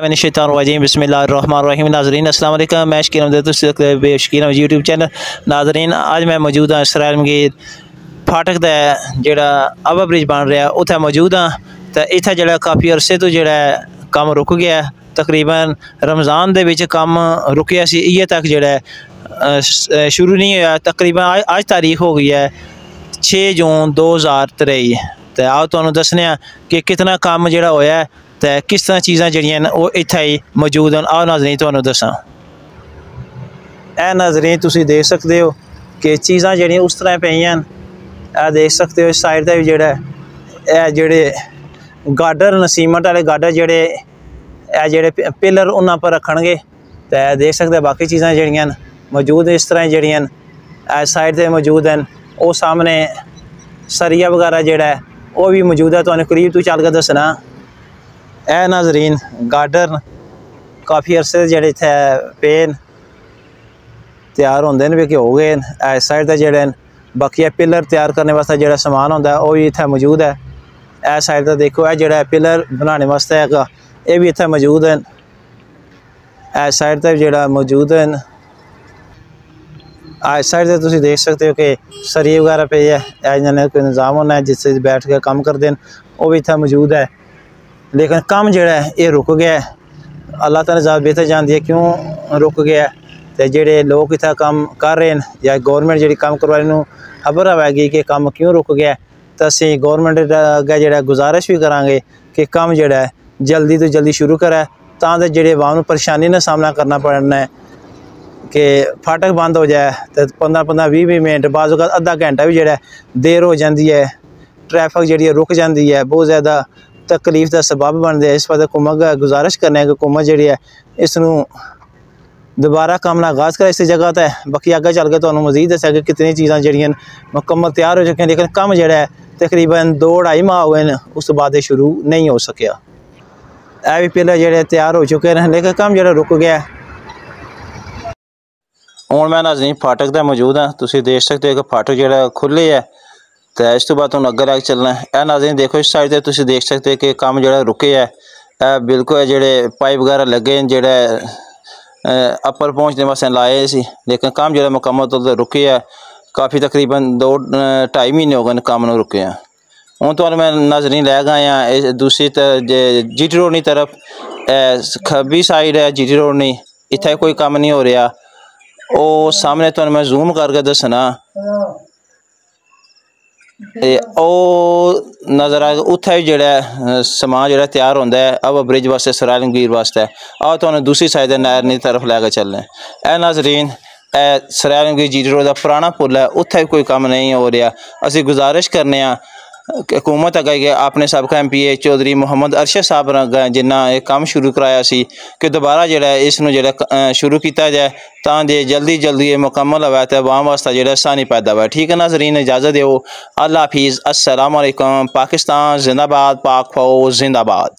शैतानिर्रजीम बिस्मिल्लाहिर्रहमानिर्रहीम। नाज़रीन अस्सलाम वालेकुम। मैं शकील अहमद शकील अहमद यूट्यूब चैनल। नाज़रीन आज मैं मौजूद हाँ इसराइल मगीर फाटक दा जिहड़ा अवा ब्रिज बन रहा उत्थे मौजूद हाँ। तो इत्थे जिहड़ा काफ़ी अरसे तो जिहड़ा काम रुक गया, तकरीबन रमज़ान दे विच काम रुकिया सी, इ'यै तक जिहड़ा शुरू नहीं होया। तकरीबन अज तारीख हो गई है 6 जून 2023। तो आओ तुहानूं दस्सने कि कितना काम जिहड़ा होया है तो किस तरह चीज़ां जिहड़ियां न वो इत्थे ही मौजूद हैं। आओ नाज़रीन तुहानूं दस्सां। ए नाज़रीन तुसीं देख सकते हो कि चीज़ां जिहड़ियां उस तरह पईयां न। ए देख सकते हो इस साइड ते भी जिहड़ा ए जिहड़े गाडर न, सीमेंट वाले गाडर जिहड़े ए जिहड़े पिलर उन्हां पर रखणगे। तो देख सकते बाकी चीज़ां जिहड़ियां न मौजूद इस तरह जिहड़ियां न ए साइड ते मौजूद हैं। वो सामने सरिया वगैरह जिहड़ा है वो भी मौजूद है। तुहानूं करीब तो चल के दस्सना। ए नाज़रीन गाडर काफ़ी अरसे जिहड़े इत्थे पे न, तैयार होंदे न कि हो गए न। इस साइड ते जिहड़े न बाकी पिलर तैयार करने वास्ते जिहड़ा समान होंदा वो भी इत्थे मौजूद है। ए साइड ते देखो ए जिहड़ा पिलर बनाने वास्ते हैगा ये भी इत्थे मौजूद है। इस साइड ते जिहड़ा मौजूद है। इस साइड से तुसीं देख सकते हो कि सरिये वगैरह पे है इन्होंने कोई निज़ाम होना है जिससे बैठ के काम करते हैं, वो भी इतना मौजूद है। लेकिन काम जोड़ा है ये रुक गया है। अल्लाह ताला ज़्यादा बेहतर जानती है क्यों रुक गया। तो जोड़े लोग इतना काम कर रहे हैं या गौरमेंट जी काम करवा रही खबर आएगी कि काम क्यों रुक गया, तो असीं गौरमेंट अगे जो गुजारिश भी करांगे कि काम जोड़ा है जल्दी तो जल्दी शुरू करा तां जे आवाम नूं परेशानी का सामना करना पड़ना है कि फाटक बंद हो जाए तो 15-15 20 मिनट बाद अद्धा घंटा भी जो देर हो जाती है। ट्रैफिक जी रुक जाती है, बहुत ज़्यादा तकलीफ का सबब बनते हैं। इस पर हुकूमत गुजारिश करने कि हुकूमत जी है इसनूं दोबारा काम ना आगाज़ करे इस जगह पर। बाकी अगे चल के तुहानूं मजीद दस्सां कि कितनी चीज़ां जिहड़ियां मुकम्मल तैयार हो चुकी हैं, लेकिन काम जिहड़ा है तकरीबन 2-2.5 माह हो गए उस तो बाद शुरू नहीं हो सकिया। यह भी पिलर जिहड़े तैयार हो चुके हैं लेकिन काम जिहड़ा रुक गया। हुण मैं नाज़रीन फाटक ते मौजूद हाँ। तुसीं देख सकते हो कि फाटक जिहड़ा खुले है। तो इस तो बाद तुहानूं अगे लैके चलना है। यह नाज़रीन देखो इस साइड से तुसीं देख सकते हो कि काम जिहड़ा रुके है बिल्कुल जिहड़े पाइप वगैरह लगे न जिहड़े अपर पहुँचने वास्ते लाए सी, लेकिन काम जिहड़ा मुकम्मल तौर पर रुके है। काफ़ी तकरीबन 2-2.5 महीने हो गए काम नूं रुके हैं। हुण तुहानूं मैं नाज़रीन लै गया दूसरी GT रोड की तरफ। खब्बी साइड है GT रोड नहीं, इत्थे कोई काम नहीं हो रहा। वो सामने तो मैं जूम करके दसना नज़र आ उत्थे भी जो समान जो तैयार होंदा है अवा ब्रिज वास्ते इसराइल मगीर वास्ते। आओ तो दूसरी साइड नहर की तरफ लैके चलने। ए नाज़रीन इसराइल मगीर GT रोड का पुराना पुल है, उत्थे भी कोई काम नहीं हो रहा। असीं गुजारिश करने हुकूमत अगे कि अपने सबका MPA चौधरी मोहम्मद अरशद साहब जिन्ना ये काम शुरू कराया सी कि दोबारा जो इसनूं शुरू किया जाए तां जे जल्दी जल्दी ये मुकम्मल होवे तो आवाम वास्ते जो आसानी पैदा होवे। ठीक है नाज़रीन, इजाज़त दो। अल्लाह हाफिज़। अस्सलाम वालेकुम। पाकिस्तान जिंदाबाद, पाक फौज जिंदाबाद।